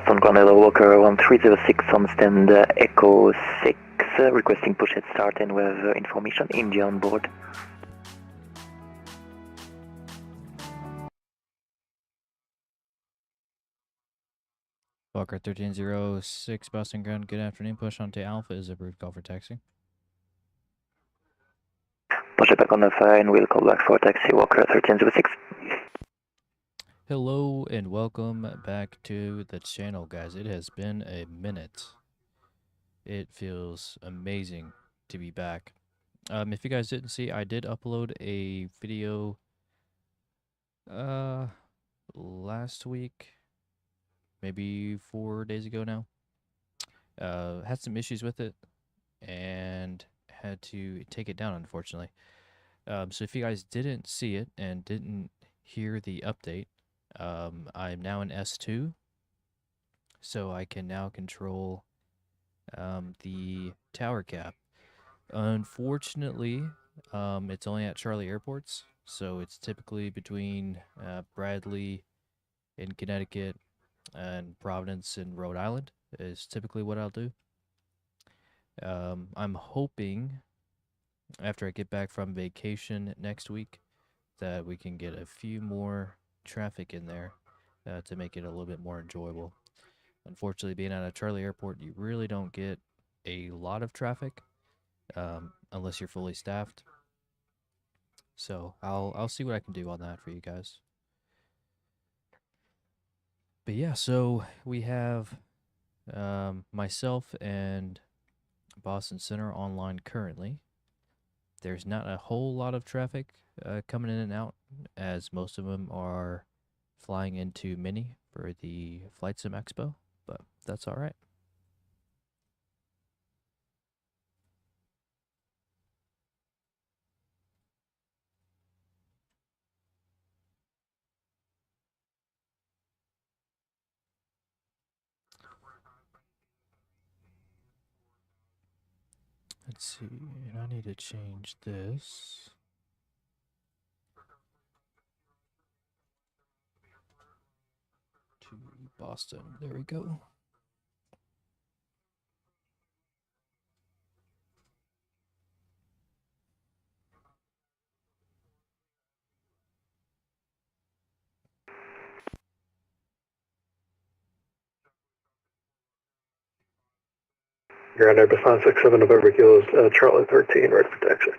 Boston Cornell Walker 1306 on stand Echo 6, requesting push head start and we have information India on board. Walker 1306 Boston ground, good afternoon. Push onto Alpha is approved. Call for taxi. Push it back on Alpha and we'll call back for taxi Walker 1306. Hello and welcome back to the channel, guys. It has been a minute. It feels amazing to be back. If you guys didn't see, I did upload a video last week, maybe 4 days ago now. Had some issues with it and had to take it down, unfortunately. So if you guys didn't see it and didn't hear the update, I'm now in S2, so I can now control the tower cap. Unfortunately, it's only at Charlie airports, so it's typically between Bradley in Connecticut and Providence in Rhode Island is typically what I'll do. I'm hoping after I get back from vacation next week that we can get a few more traffic in there to make it a little bit more enjoyable. Unfortunately, being at a Charlie airport, you really don't get a lot of traffic unless you're fully staffed. So I'll see what I can do on that for you guys. But yeah, so we have myself and Boston Center online currently. There's not a whole lot of traffic coming in and out, as most of them are flying into Mini for the Flight Sim Expo, but that's all right. Let's see, and I need to change this. To Boston. There we go. You're on Airbus 67 November Kilos, Charlie 13, ready for taxi.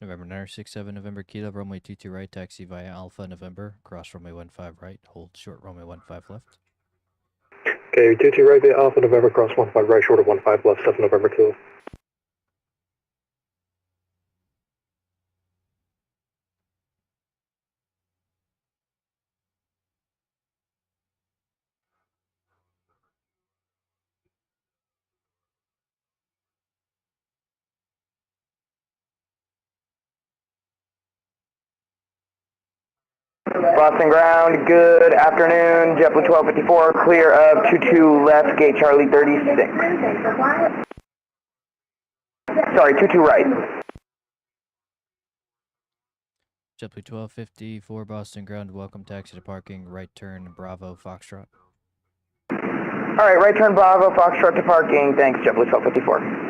November 967, November Kilo, runway 22 right, taxi via Alpha November, cross runway 15 right, hold short runway 15 left. Okay, 22 right via Alpha November, cross 15 right, short of 15 left, 7 November Kilo. Boston ground, good afternoon, JetBlue 1254, clear of 22 left, gate Charlie 36. Sorry, 22 right. JetBlue 1254, Boston ground, welcome taxi to parking, right turn, Bravo, Foxtrot. Alright, right turn Bravo, Foxtrot to parking, thanks JetBlue 1254.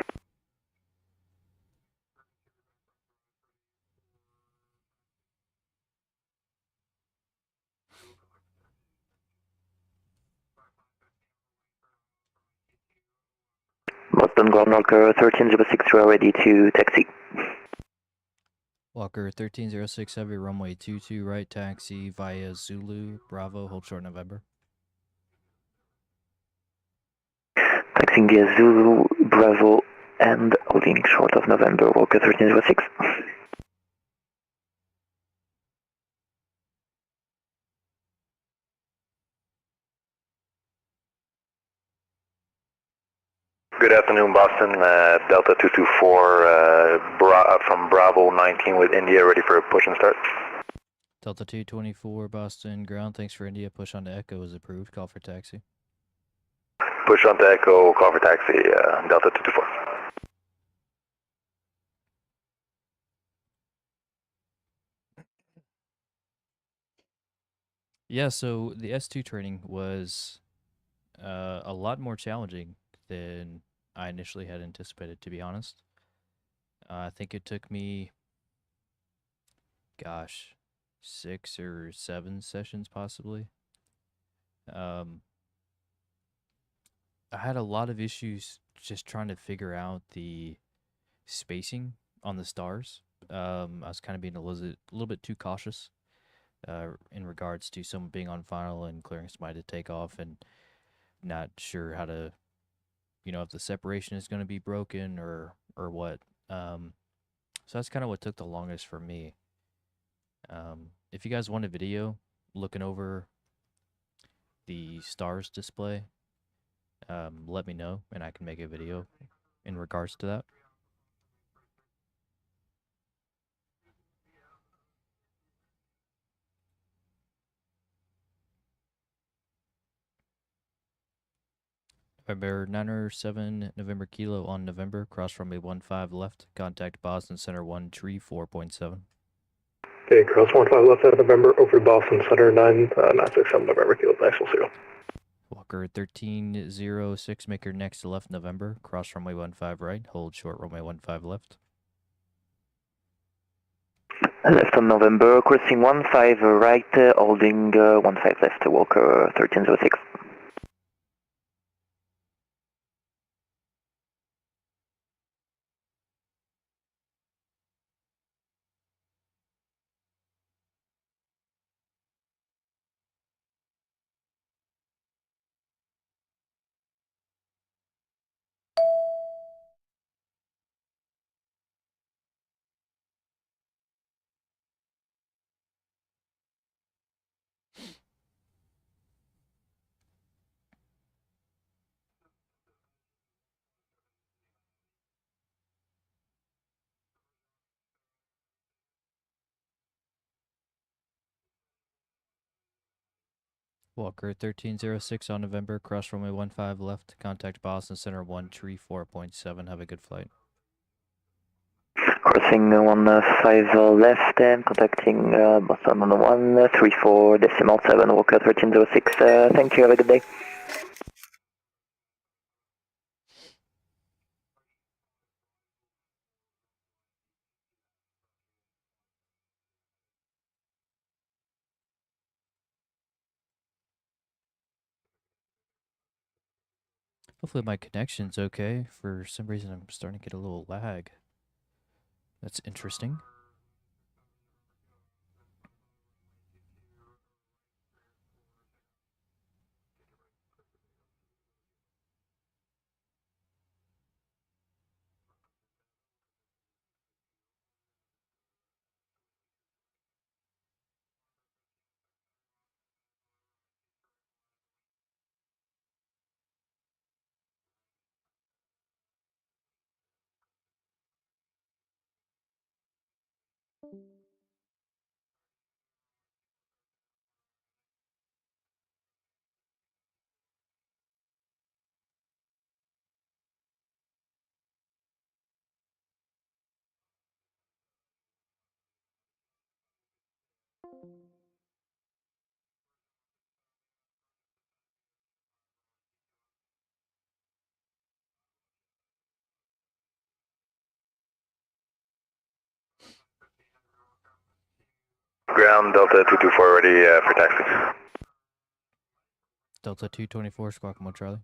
Boston ground Walker 1306, we are ready to taxi. Walker 1306 Heavy, runway 22 right, taxi via Zulu, Bravo, hold short November. Taxiing via Zulu, Bravo, and holding short of November, Walker 1306. Good afternoon, Boston. Delta 224 from Bravo 19 with India, ready for a push and start. Delta 224, Boston ground, thanks for India, push on to Echo is approved, call for taxi. Push on to Echo, call for taxi, Delta 224. Yeah, so the S2 training was a lot more challenging than I initially had anticipated, to be honest. I think it took me, gosh, 6 or 7 sessions possibly. Um, I had a lot of issues just trying to figure out the spacing on the stars. I was kind of being a little bit too cautious in regards to someone being on final and clearing somebody to take off, and not sure how to, if the separation is going to be broken or what. So that's kind of what took the longest for me. If you guys want a video looking over the stars display, let me know and I can make a video in regards to that. November 907, November Kilo on November, cross runway 15 left, contact Boston Center 1 tree 4.7. Okay, cross 15 left out of November, over to Boston Center 967 November, Kilo, thanks, we'll see you. Walker 1306, make your next to left November, cross runway 15 right, hold short runway 15 left. Left on November, crossing 15 right, holding 15 left, Walker 1306. Walker 1306 on November, cross runway 15 left, contact Boston Center 1 tree 4.7. Have a good flight. Crossing 15 left and contacting Boston on 134.7, Walker 1306. Thank you, have a good day. Hopefully my connection's okay. For some reason I'm starting to get a little lag. That's interesting. Ground Delta 224 ready for taxi. Delta 224, Squawk 1 Charlie.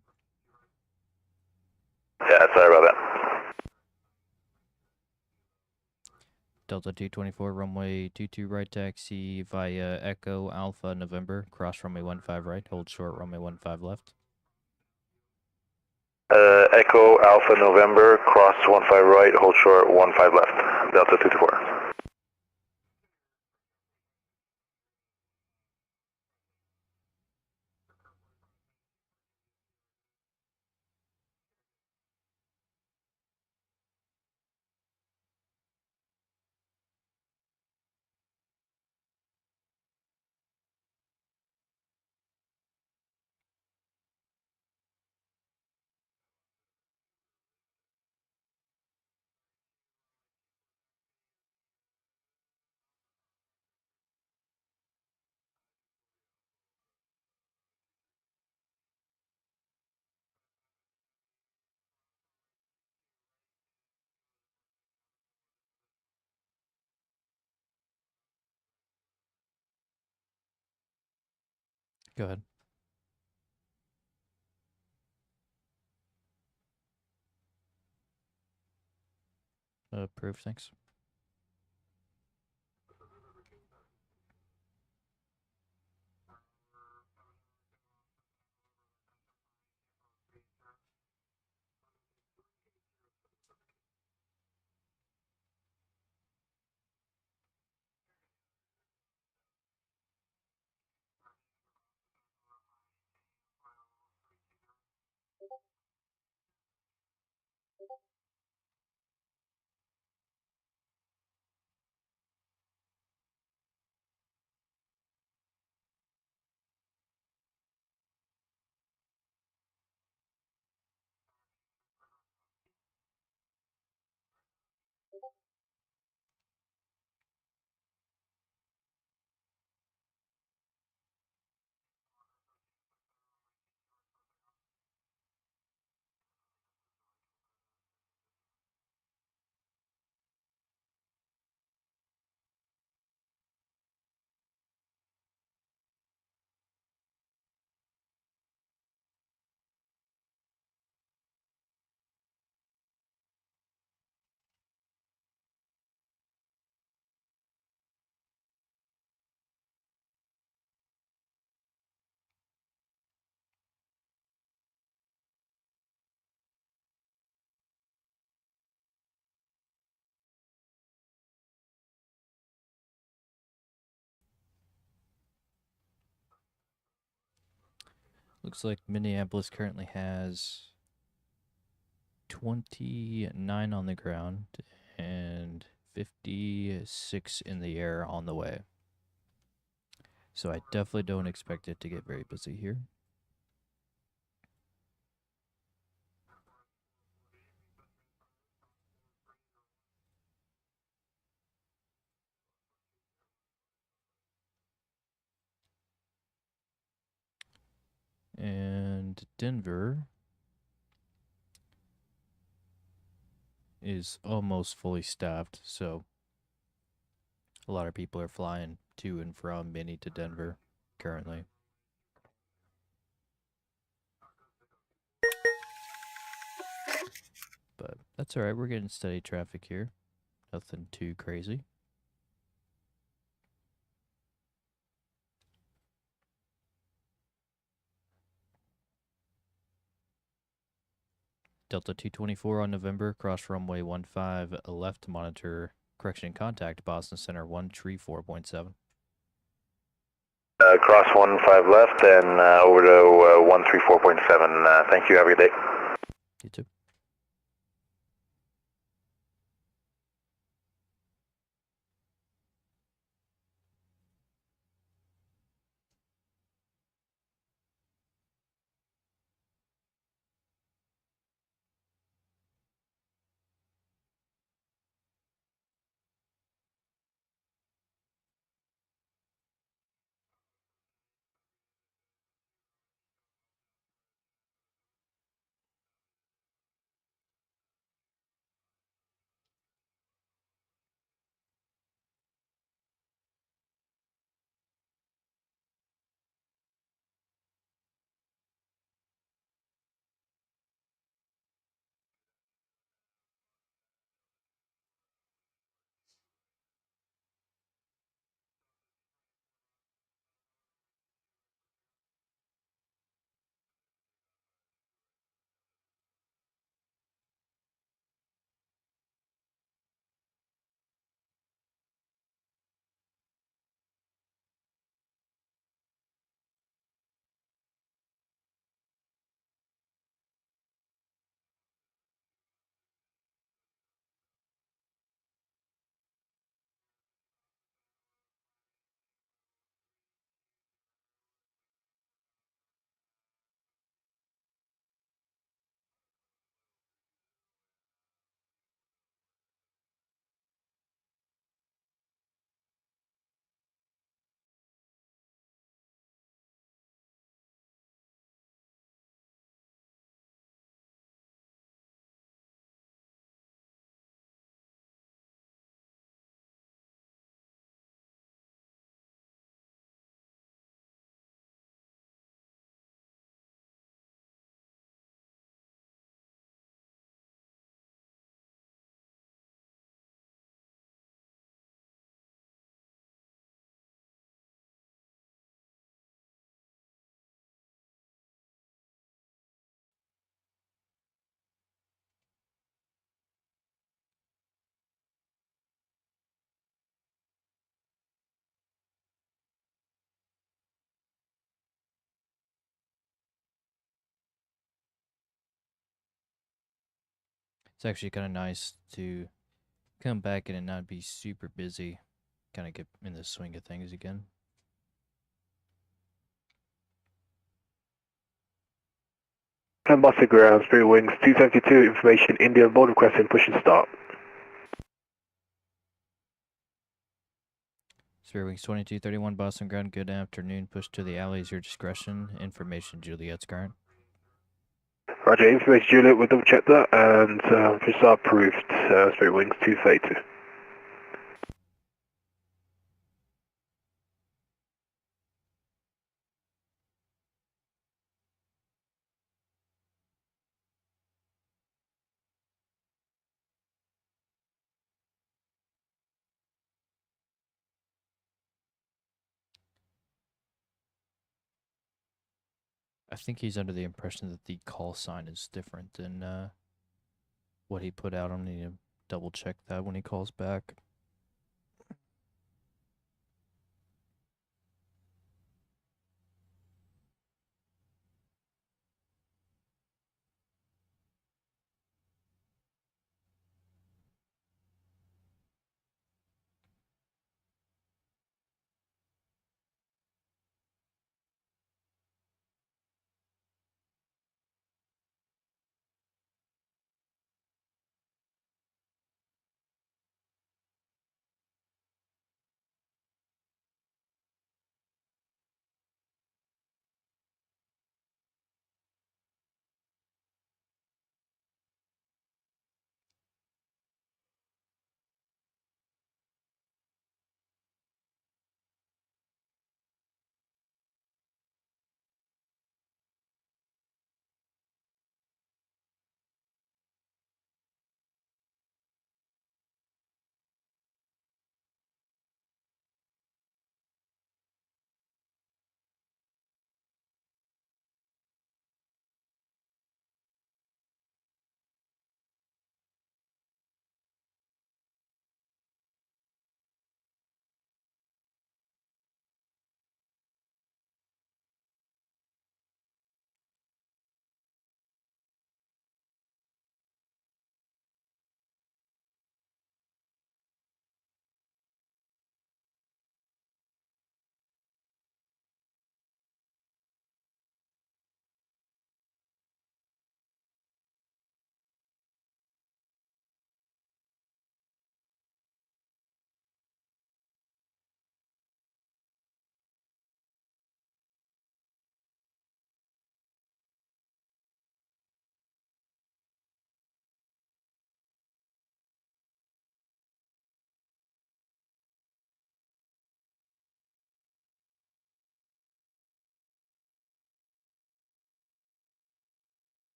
Yeah, sorry about that. Delta 224, runway 22 right taxi via Echo Alpha November, cross runway 15 right, hold short runway 15 left. Echo Alpha November, cross 15 right, hold short 15 left. Delta 224. Go ahead. Approved, thanks. Looks like Minneapolis currently has 29 on the ground and 56 in the air on the way. So I definitely don't expect it to get very busy here. And Denver is almost fully staffed, so a lot of people are flying to and from Minnie to Denver currently. But that's all right. We're getting steady traffic here. Nothing too crazy. Delta 224 on November, cross runway 15, left monitor, correction contact, Boston Center 134.7. Cross 15 left and over to 134.7. Thank you. Have a good day. You too. actually kind of nice to come back and it not be super busy. Kind of get in the swing of things again. And Buster ground, Spirit Wings 272, information, India board requesting push and start. Spirit Wings 2231, Boston ground, good afternoon. Push to the alleys, your discretion. Information, Juliet's current. Roger, information Juliet, we'll double check that, and push start approved, Spirit Wings 232. I think he's under the impression that the call sign is different than what he put out. I'm going to double check that when he calls back.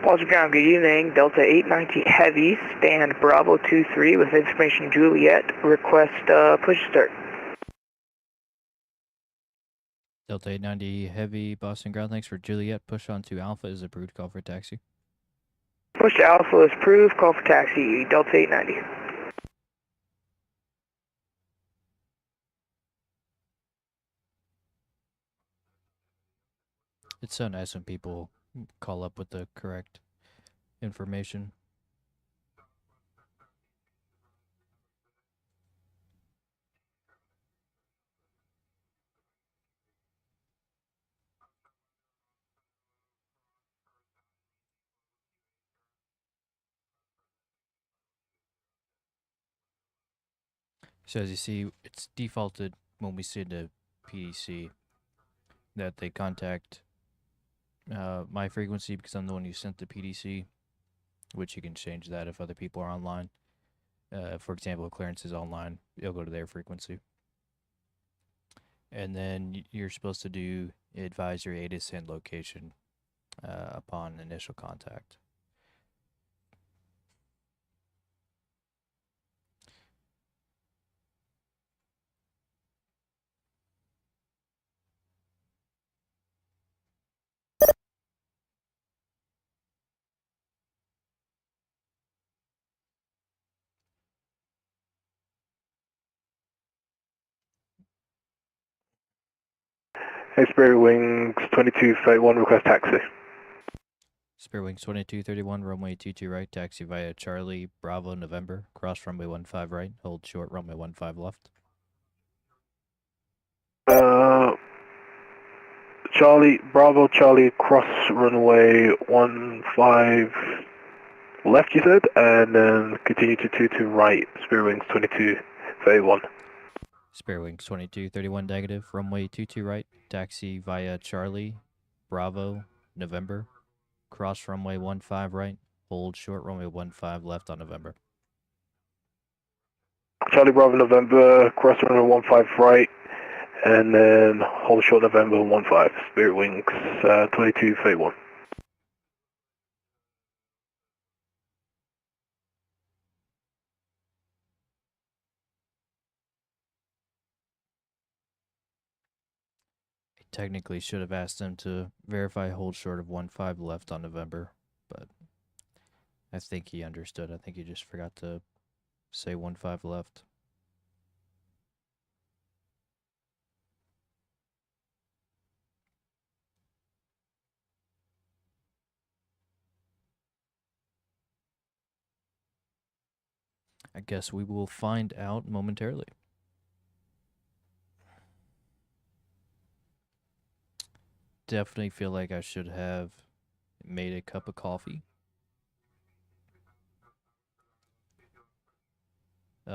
Balls ground, good evening. Delta 890 Heavy, stand Bravo 23 with information Juliet. Request push start. Delta 890 Heavy, Boston ground, thanks for Juliet. Push on to Alpha is approved, call for taxi. Push to Alpha is approved, call for taxi, Delta 890. It's so nice when people call up with the correct information. So as you see, it's defaulted when we send a PDC that they contact my frequency because I'm the one who sent the PDC, which you can change that if other people are online. For example, if clearance is online, it'll go to their frequency. And then you're supposed to do advise your ATIS send location upon initial contact. Hey, Spirit Wings 2231, request taxi. Spirit Wings 2231, runway 22 right, taxi via Charlie, Bravo, November, cross runway 15 right, hold short runway 15 left. Charlie, Bravo, Charlie, cross runway 15 left, you said, and then continue to 22 right, Spirit Wings 2231. Spirit Wings 2231 negative, runway 22 right, taxi via Charlie, Bravo, November, cross runway 15 right, hold short runway 15 left on November. Charlie, Bravo, November, cross runway 15 right, and then hold short November 15, Spirit Wings 2231. I technically should have asked them to verify hold short of 15 left on November, but I think he understood. I think he just forgot to say 15 left. I guess we will find out momentarily. Definitely feel like I should have made a cup of coffee.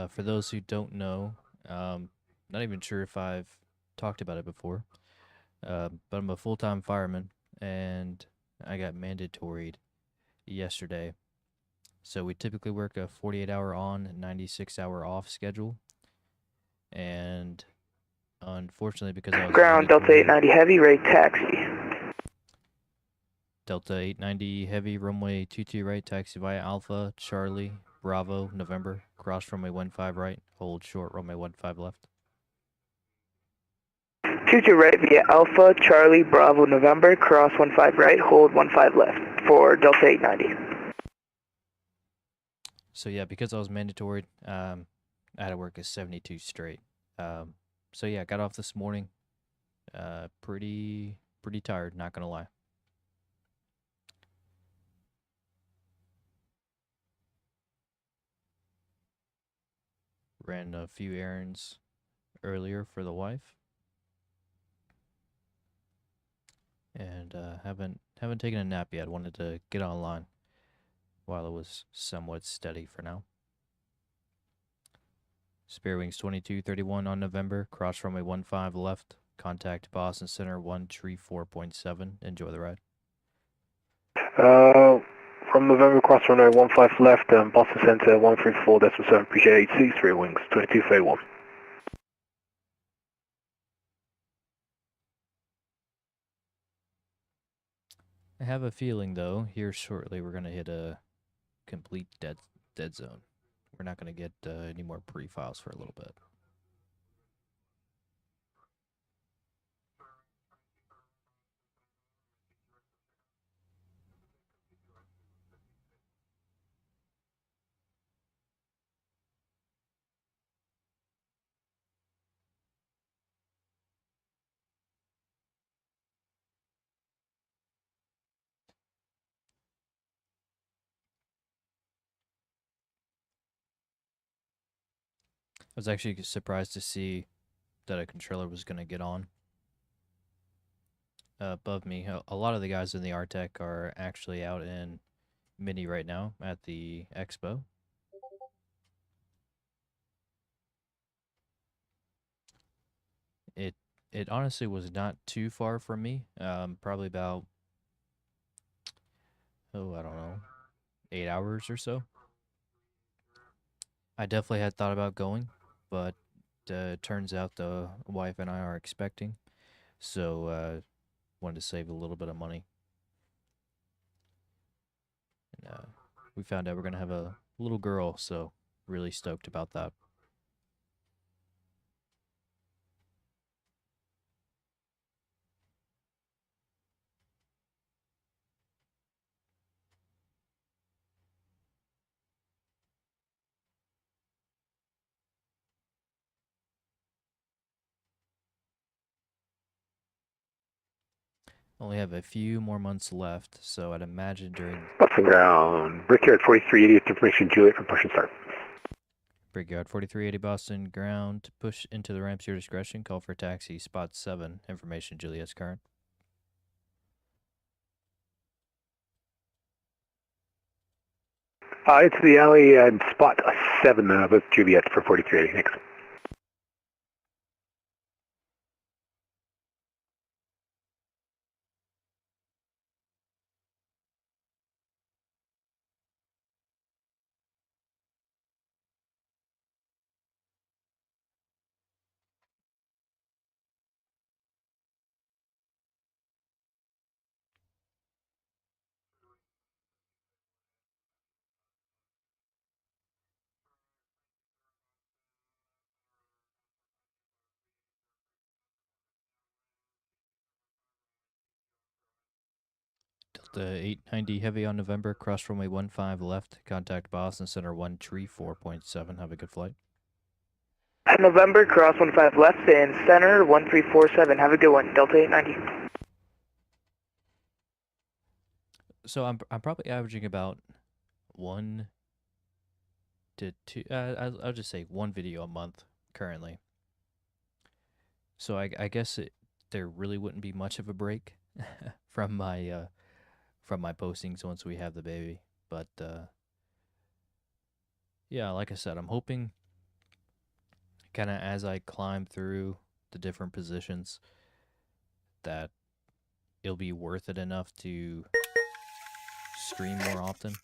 For those who don't know, not even sure if I've talked about it before, but I'm a full-time fireman, and I got mandatoried yesterday. So we typically work a 48-hour on, 96-hour off schedule, and unfortunately, because I was Ground, Delta 890 Heavy, rate taxi. Delta 890 Heavy, runway 22 right, taxi via Alpha, Charlie, Bravo, November, cross runway 15 right, hold short runway 15 left. 22 right via Alpha, Charlie, Bravo, November, cross 15 right, hold 15 left for Delta 890. So yeah, because I was mandatory, I had to work a 72 straight. So yeah, got off this morning, pretty tired, not gonna lie. Ran a few errands earlier for the wife, and haven't taken a nap yet. Wanted to get online while it was somewhat steady for now. Spirit Wings 2231 on November, cross runway 15 left, contact Boston Center 134.7. Enjoy the ride. From November, cross runway 15 left, Boston Center 134.7, appreciate 86, Spirit Wings 2231. I have a feeling, though, here shortly we're going to hit a complete dead zone. We're not going to get any more pre-files for a little bit. I was actually surprised to see that a controller was going to get on above me. A lot of the guys in the RTEC are actually out in Mini right now at the expo. it honestly was not too far from me. Probably about, I don't know, 8 hours or so. I definitely had thought about going, but it turns out the wife and I are expecting, so wanted to save a little bit of money. And, we found out we're gonna have a little girl, so really stoked about that. Only have a few more months left, so I'd imagine during Boston ground. Brickyard 4380 information Juliet for push and start. Brickyard 4380 Boston ground to push into the ramps your discretion. Call for taxi spot 7. Information Juliet's current. It's the alley and spot 7 with Juliet for 4380. Thanks. Delta 890 heavy on November, cross runway 15 left, contact Boston Center 134.7. Have a good flight. At November, cross 15 left and center 1347. Have a good one, Delta 890. So I'm probably averaging about 1 to 2. I'll just say 1 video a month currently. So I guess there really wouldn't be much of a break from my postings once we have the baby. But yeah, like I said, I'm hoping kind of as I climb through the different positions that it'll be worth it enough to stream more often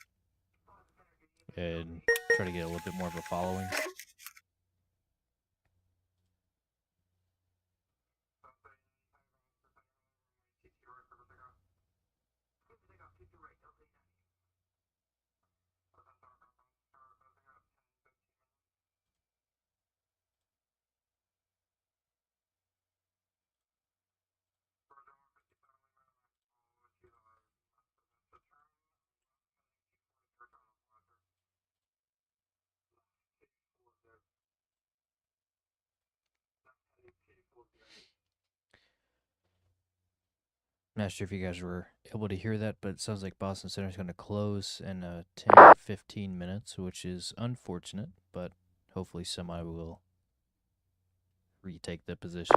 and try to get a little bit more of a following. I'm not sure if you guys were able to hear that, but it sounds like Boston Center is going to close in 10 or 15 minutes, which is unfortunate, but hopefully somebody will retake the position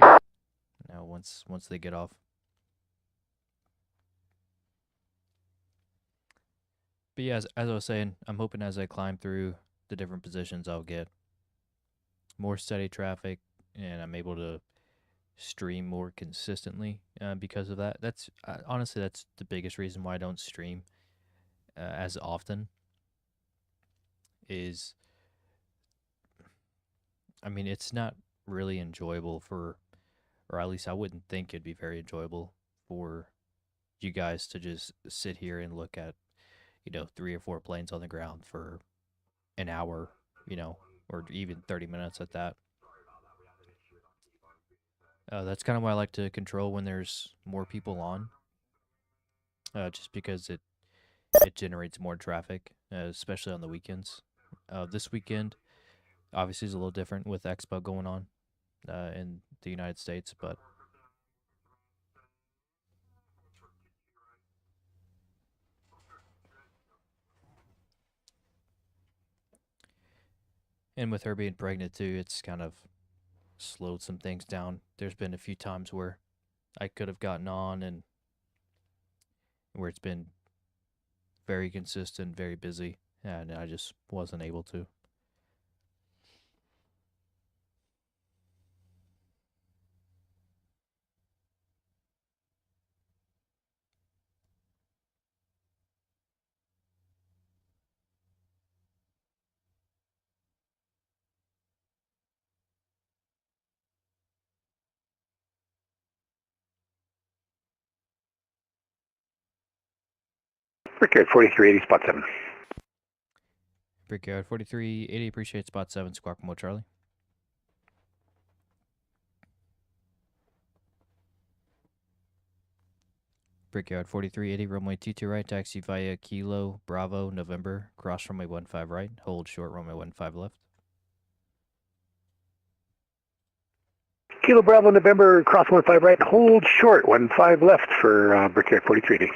now once they get off. But yeah, as I was saying, I'm hoping as I climb through the different positions, I'll get more steady traffic, and I'm able to stream more consistently because of that. That's honestly, that's the biggest reason why I don't stream as often. Is, I mean, it's not really enjoyable for, or at least I wouldn't think it'd be very enjoyable for you guys to just sit here and look at, 3 or 4 planes on the ground for an hour, or even 30 minutes at that. That's kind of why I like to control when there's more people on, just because it generates more traffic, especially on the weekends. This weekend, obviously, is a little different with Expo going on in the United States, but and with her being pregnant too, it's kind of slowed some things down. There's been a few times where I could have gotten on and where it's been very consistent, very busy, and I just wasn't able to. Brickyard 4380, spot 7. Brickyard 4380, appreciate spot 7, Squawk Mo Charlie. Brickyard 4380, runway 22 right, taxi via Kilo, Bravo, November, cross runway 15 right, hold short runway 15 left. Kilo Bravo, November, cross 15 right, hold short, 15 left for Brickyard 4380.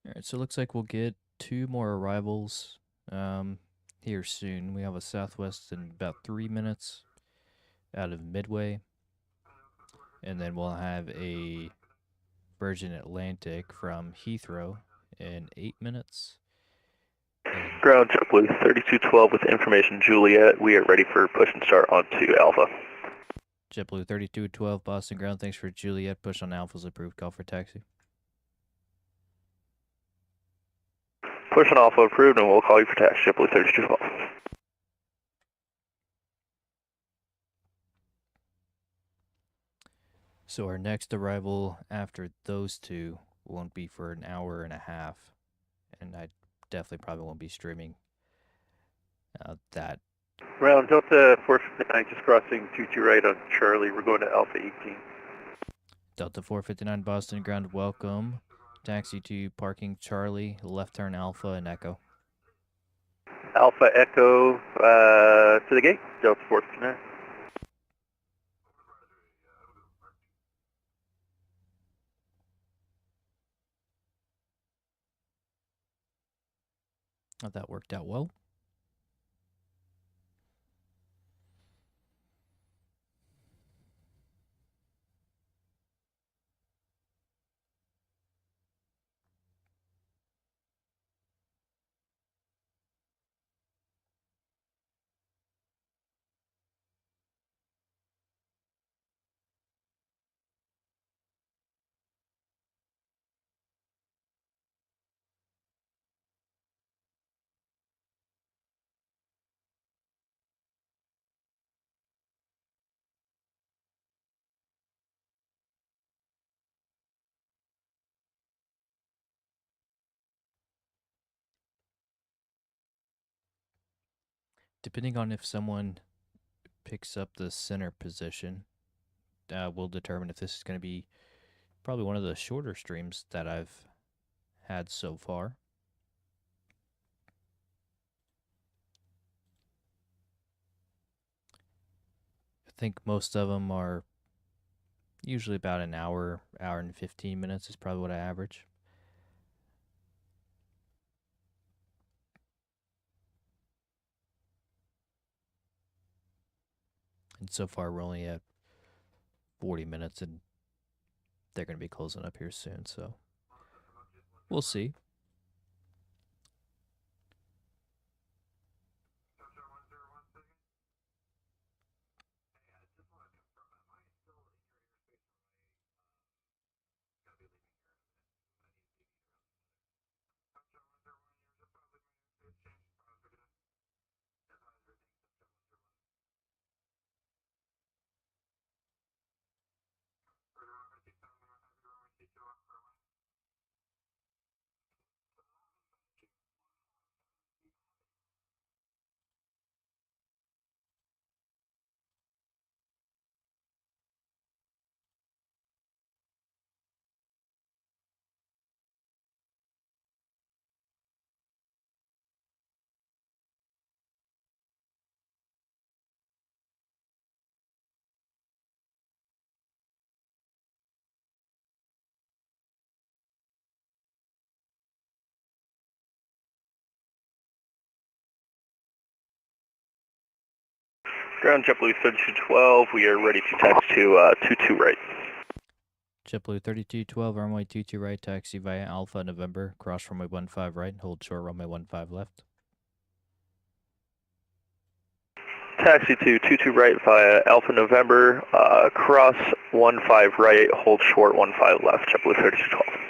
All right, so it looks like we'll get 2 more arrivals here soon. We have a Southwest in about 3 minutes out of Midway, and then we'll have a Virgin Atlantic from Heathrow in 8 minutes. And Ground JetBlue 3212 with information Juliet. We are ready for push and start onto Alpha. JetBlue 3212, Boston Ground, thanks for Juliet. Push on Alpha's approved. Call for taxi. Push on Alpha approved, and we'll call you for taxi. JetBlue 3212. So our next arrival after those two won't be for an hour and a half, and I definitely probably won't be streaming that. Ground Delta 459, just crossing 22 right on Charlie. We're going to Alpha 18. Delta 459 Boston Ground, welcome. Taxi to parking Charlie, left turn Alpha and Echo. Alpha Echo to the gate, Delta 459. Oh, that worked out well. Depending on if someone picks up the center position, we'll determine if this is going to be probably one of the shorter streams that I've had so far. I think most of them are usually about an hour, hour and 15 minutes is probably what I average. And so far we're only at 40 minutes and they're going to be closing up here soon, so we'll see. Ground JetBlue 3212, we are ready to taxi to 22 right. JetBlue 3212, runway 22 right, taxi via Alpha November, cross runway 15 right, hold short runway 15 left. Taxi to 22 right via Alpha November, cross 15 right, hold short 15 left, JetBlue 3212.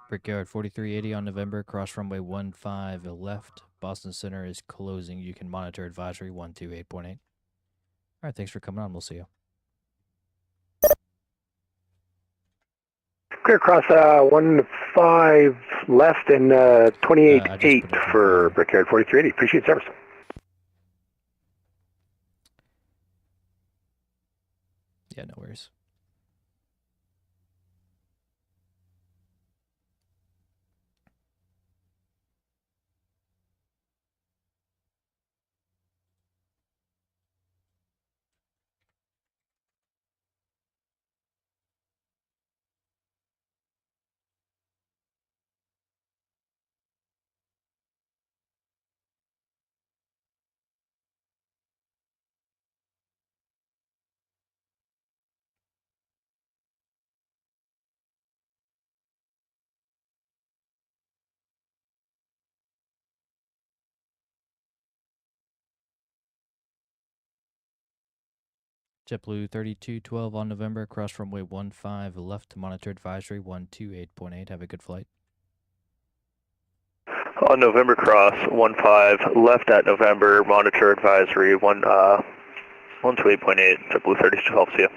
Brickyard 4380 on November, cross runway 15 left. Boston Center is closing. You can monitor advisory 128.8. All right, thanks for coming on. We'll see you. Clear cross 15 left and 28.8 for Brickyard 4380. Appreciate service. Yeah, no worries. JetBlue 3212 on November, cross runway 15 left to monitor advisory 128.8. Have a good flight. On November cross 15 left at November, monitor advisory 128.8, JetBlue 3212, see ya.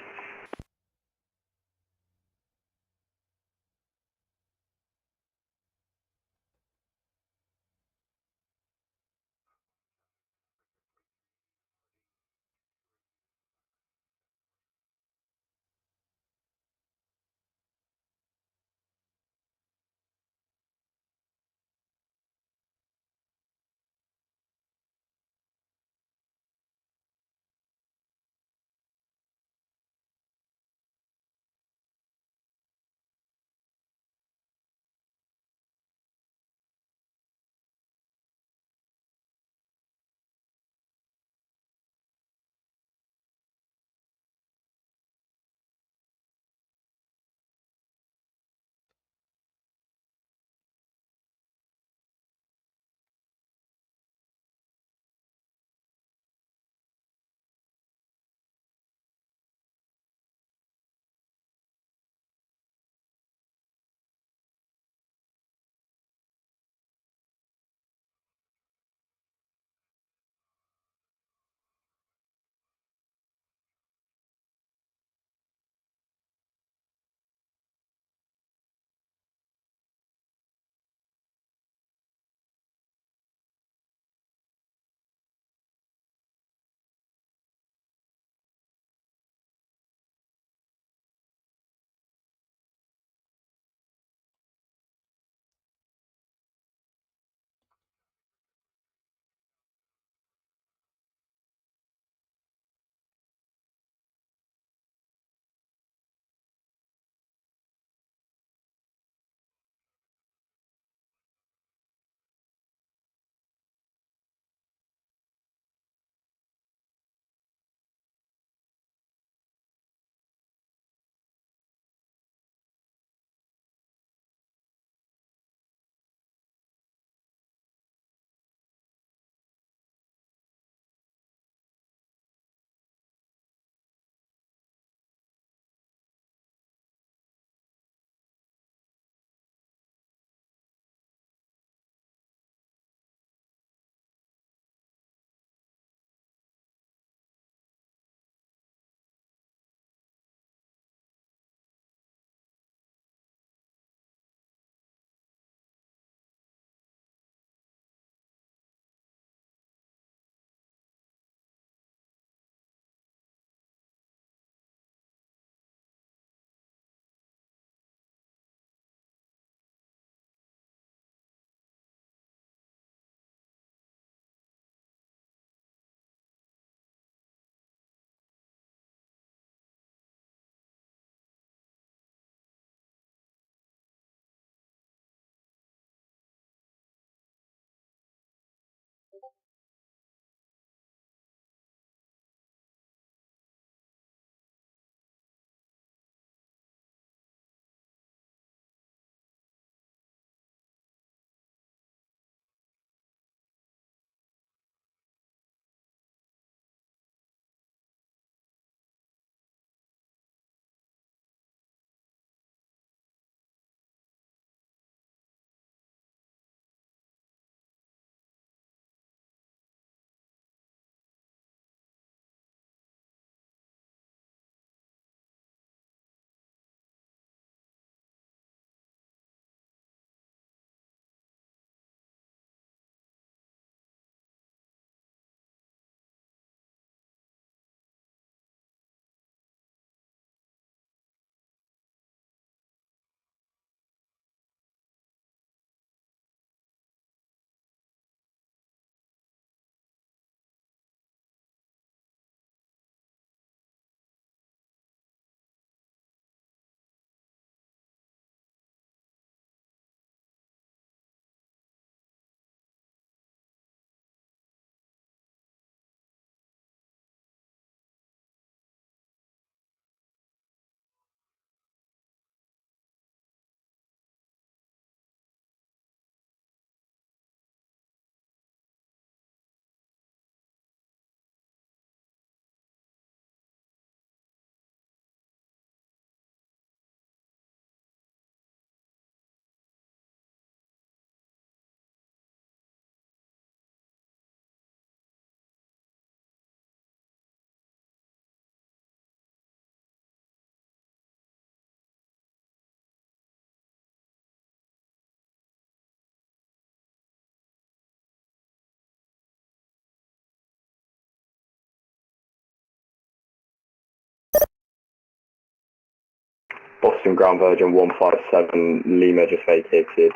Boston Ground Virgin 157 Lima just vacated,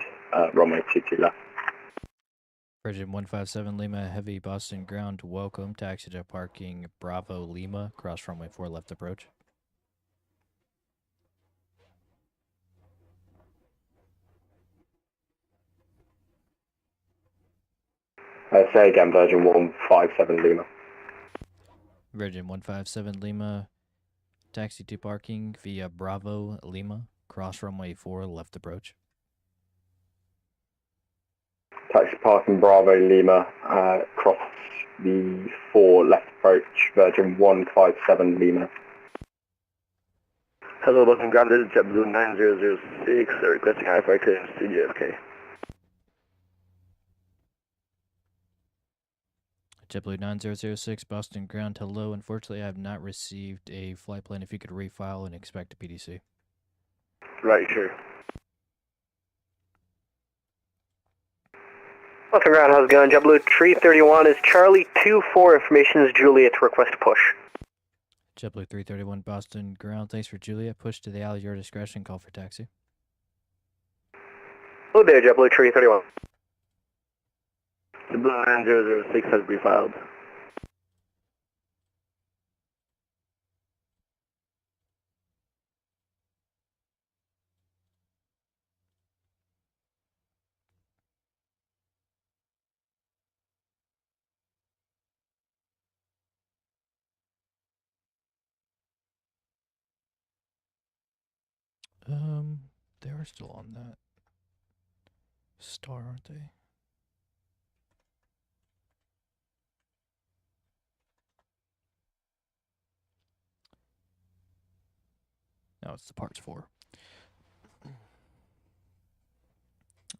runway 22 left. Virgin 157 Lima, heavy Boston ground, welcome, taxi to parking Bravo Lima, cross runway 4 left approach. Say again, Virgin 157 Lima. Virgin 157 Lima, taxi to parking via Bravo Lima, cross runway 4 left approach. Taxi parking Bravo Lima, cross the 4 left approach, Virgin 157 Lima. Hello, Boston Ground, this is JetBlue 9006, requesting high flight clearance to JFK. JetBlue 9006, Boston ground, hello. Unfortunately, I have not received a flight plan. If you could refile and expect a PDC. Right, sure. Boston ground, how's it going? JetBlue 331 is Charlie 24, information is Juliet to request push. JetBlue 331, Boston ground, thanks for Juliet. Push to the alley, your discretion, call for taxi. Hello there, JetBlue 331. JetBlue 9006 has refiled. They are still on that star, aren't they? No, it's the parts 4.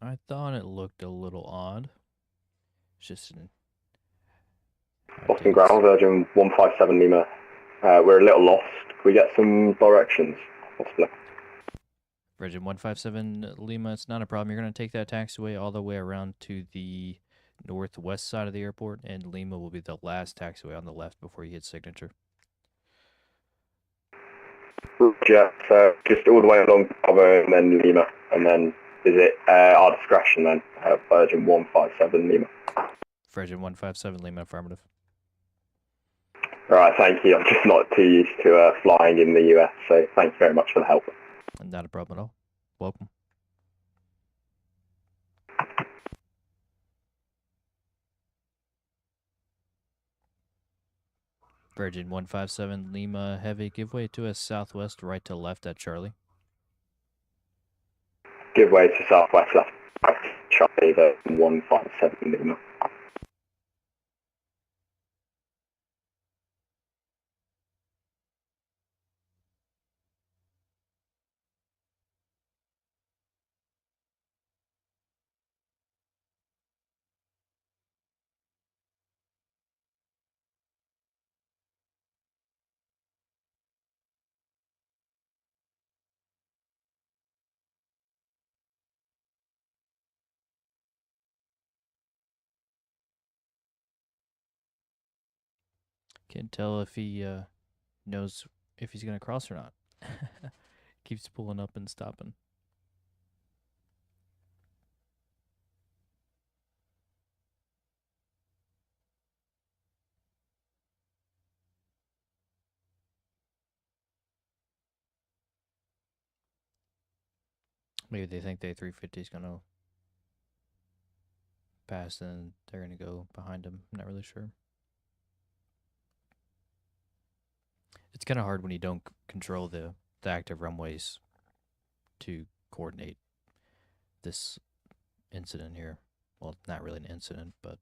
I thought it looked a little odd. It's just an... Boston Ground Virgin 157 Lima. We're a little lost. Can we get some directions, possibly? Virgin 157 Lima, it's not a problem. You're going to take that taxiway all the way around to the northwest side of the airport, and Lima will be the last taxiway on the left before you hit signature. Yeah, so just all the way along Bravo and then Lima, and then is it our discretion then, Virgin 157 Lima? Virgin 157 Lima, affirmative. Alright, thank you. I'm just not too used to flying in the US, so thank you very much for the help. Not a problem at all. Welcome. Virgin 157 Lima, heavy, give way to a southwest, right to left at Charlie. Give way to southwest left, Charlie, the 157 Lima. Can't tell if he knows if he's going to cross or not. Keeps pulling up and stopping. Maybe they think the 350 is going to pass and they're going to go behind him. I'm not really sure. It's kind of hard when you don't control the active runways to coordinate this incident here. Well, not really an incident, but...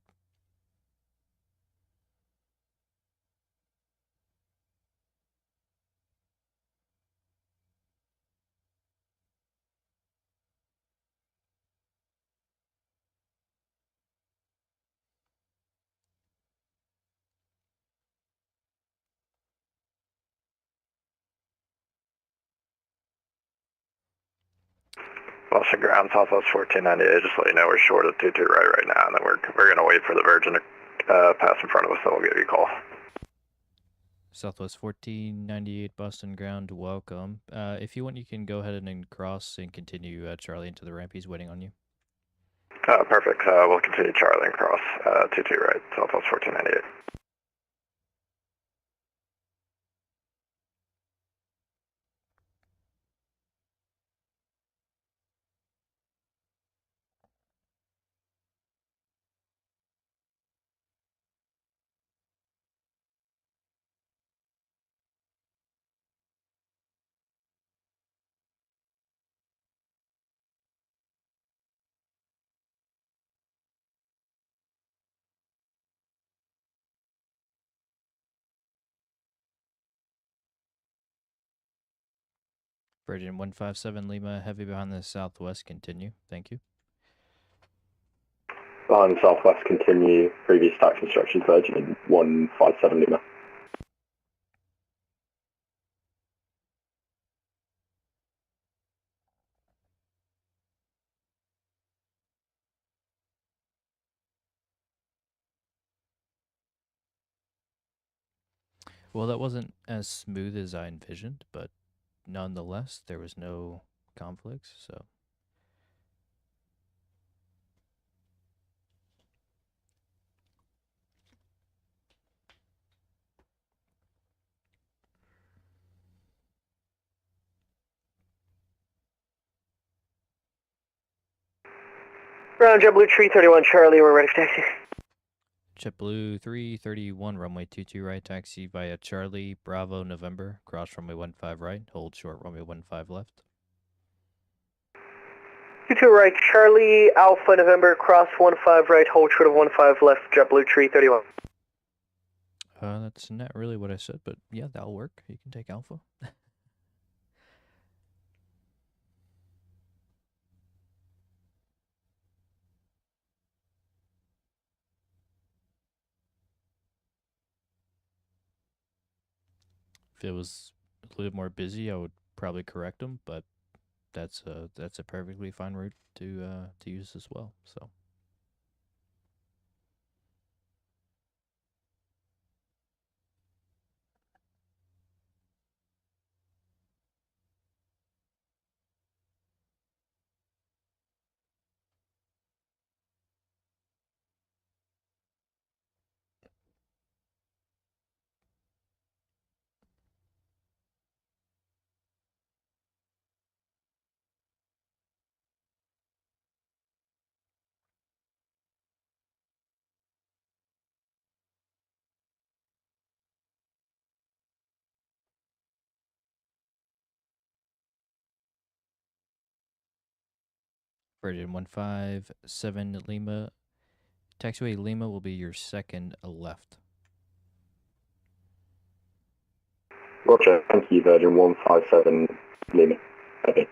Boston Ground, Southwest 1498, just let you know we're short of 22 right now, and then we're going to wait for the Virgin to pass in front of us, then we'll give you a call. Southwest 1498 Boston ground, welcome. If you want, you can go ahead and cross and continue Charlie into the ramp. He's waiting on you. Perfect. We'll continue Charlie and cross 22 right, Southwest 1498. Virgin 157 Lima, heavy behind the southwest, continue. Thank you. Behind southwest, continue. Previous tax instructions, Virgin 157 Lima. Well, that wasn't as smooth as I envisioned, but nonetheless, there was no conflicts, so. Ground JetBlue 331 Charlie, we're ready for taxi. JetBlue 331, runway 22 right, taxi via Charlie, Bravo, November, cross runway 15 right, hold short runway 15 left. 22 right, Charlie, Alpha, November, cross 15 right, hold short of 15 left, JetBlue 331. That's not really what I said, but yeah, that'll work. You can take Alpha. If it was a little bit more busy, I would probably correct them, but that's a perfectly fine route to use as well. So. Virgin 157 Lima. Taxiway Lima will be your second left. Roger, thank you, Virgin 157 Lima. Okay.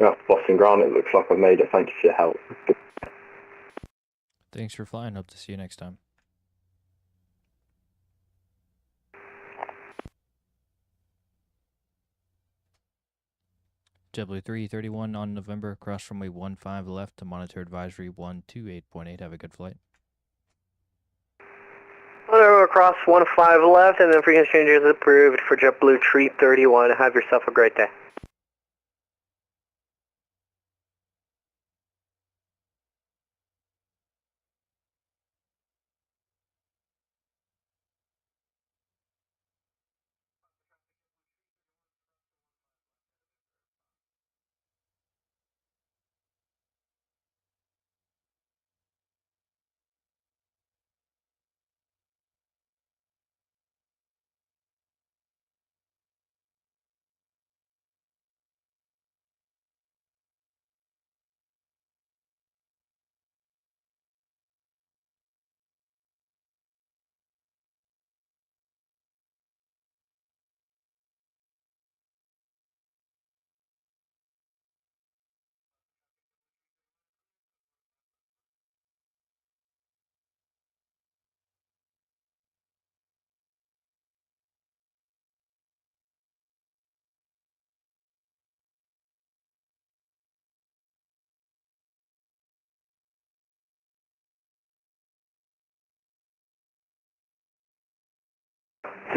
Yeah, Boston ground, it looks like I've made it. Thank you for your help. Thanks for flying. Hope to see you next time. JetBlue 331 on November, cross runway 15 left to monitor advisory 128.8. Have a good flight. Across 15 left, and then frequency change is approved for JetBlue 331. Have yourself a great day.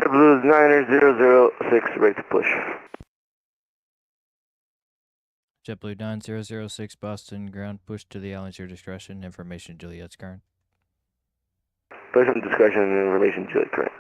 JetBlue 9006, ready to push. JetBlue 9006 Boston, ground push to the islands, your discretion. Information Juliet's current. Push on discussion and information, Juliet current.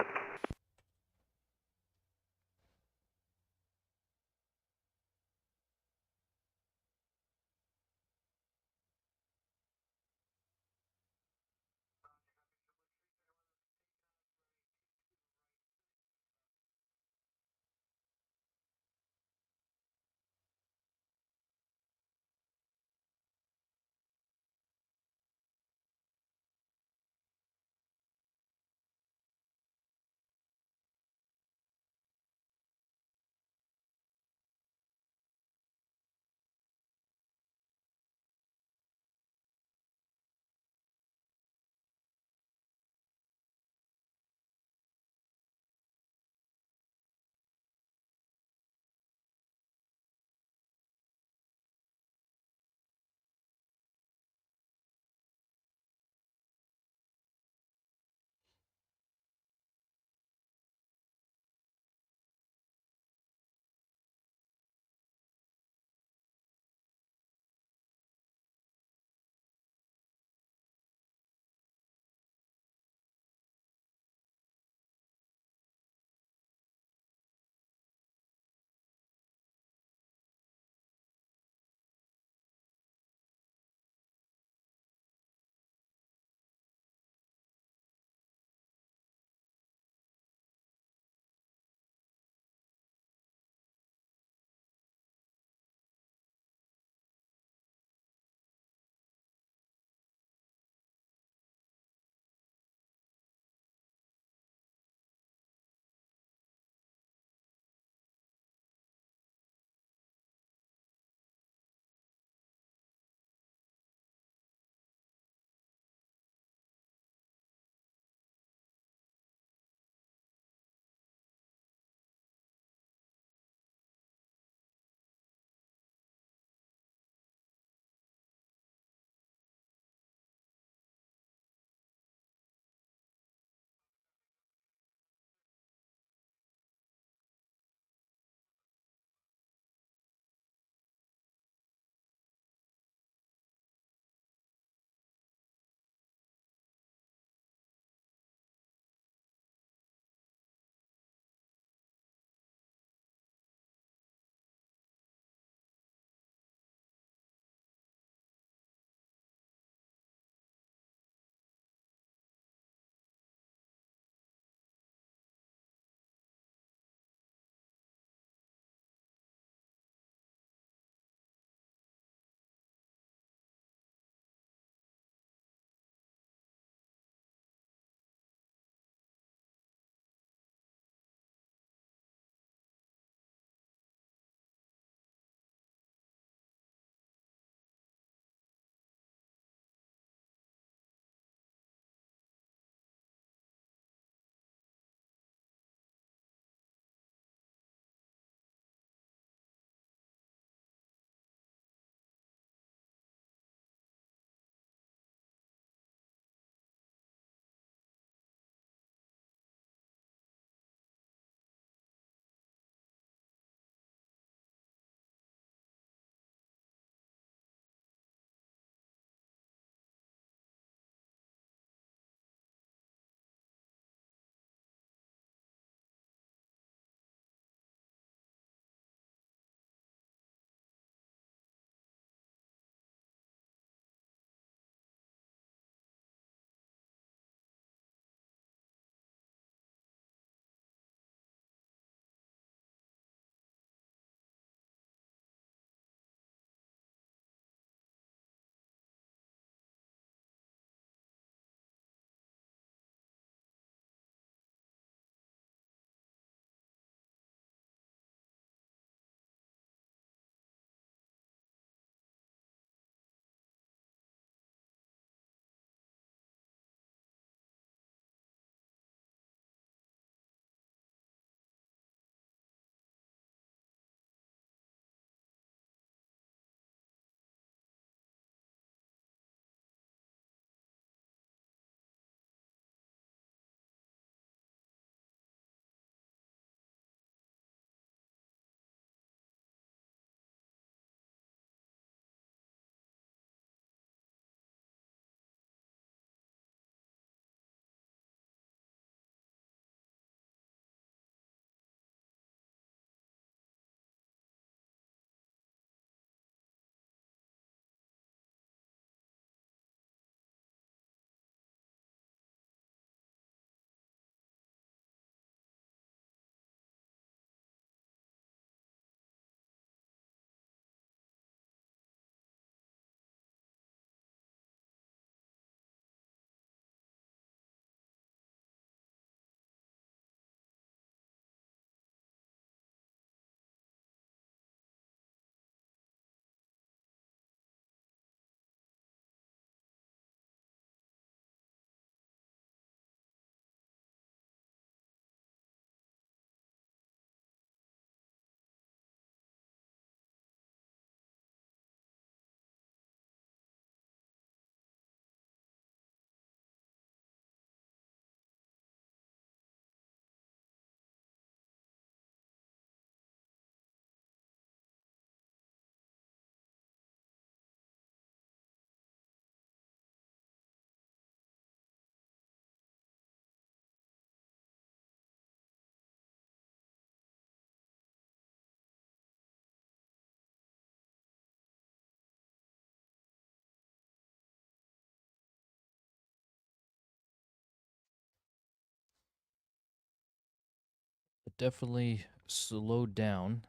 definitely slowed down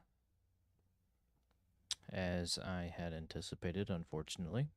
as I had anticipated, unfortunately.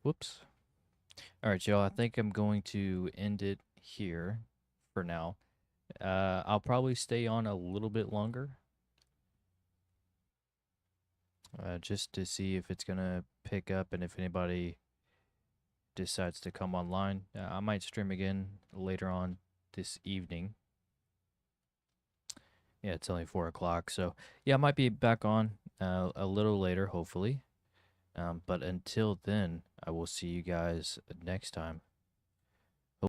Whoops. All right, y'all. I think I'm going to end it here for now. I'll probably stay on a little bit longer, just to see if it's gonna pick up and if anybody decides to come online. I might stream again later on this evening. Yeah, it's only 4 o'clock, so yeah, I might be back on a little later, hopefully. But until then, I will see you guys next time.